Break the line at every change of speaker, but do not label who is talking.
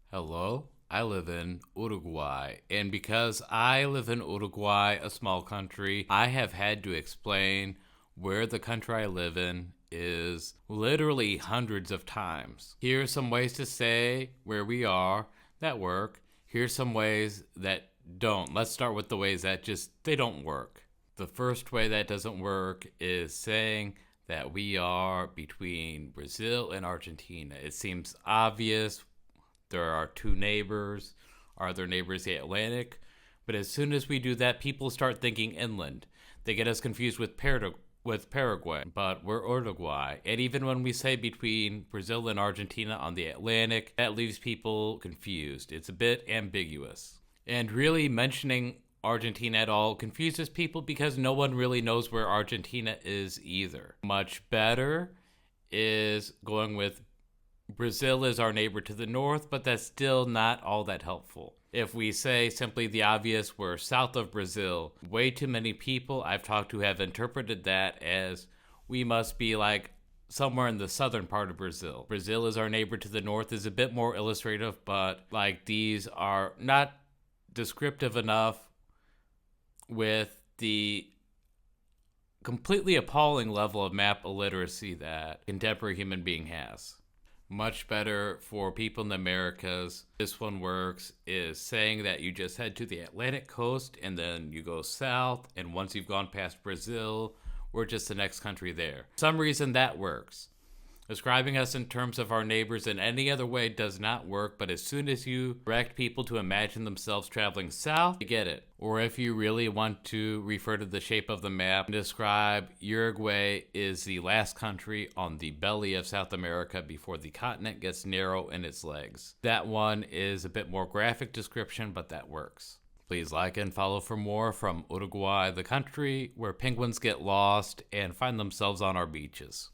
Hello, I live in Uruguay, and because I live in Uruguay, a small country, I have had to explain where the country I live in is literally hundreds of times. Here's some ways to say where we are that work. Here's some ways that don't. Let's start with the ways that just they don't work. The first way that doesn't work is saying that we are between Brazil and Argentina. It seems obvious. There are two neighbors. Are their neighbors the Atlantic? But as soon as we do that, people start thinking inland. They get us confused with Paraguay, but we're Uruguay. And even when we say between Brazil and Argentina on the Atlantic, that leaves people confused. It's a bit ambiguous. And really mentioning Argentina at all confuses people because no one really knows where Argentina is either. Much better is going with Brazil is our neighbor to the north, but that's still not all that helpful. If we say simply the obvious, we're south of Brazil, way too many people I've talked to have interpreted that as we must be like somewhere in the southern part of Brazil. Brazil is our neighbor to the north is a bit more illustrative, but like these are not descriptive enough with the completely appalling level of map illiteracy that contemporary human being has. Much better for people in the Americas. This one works is saying that you just head to the Atlantic coast and then you go south, and once you've gone past Brazil, we're just the next country there. For some reason that works. Describing us in terms of our neighbors in any other way does not work, but as soon as you direct people to imagine themselves traveling south, you get it. Or if you really want to refer to the shape of the map, describe Uruguay is the last country on the belly of South America before the continent gets narrow in its legs. That one is a bit more graphic description, but that works. Please like and follow for more from Uruguay, the country where penguins get lost and find themselves on our beaches.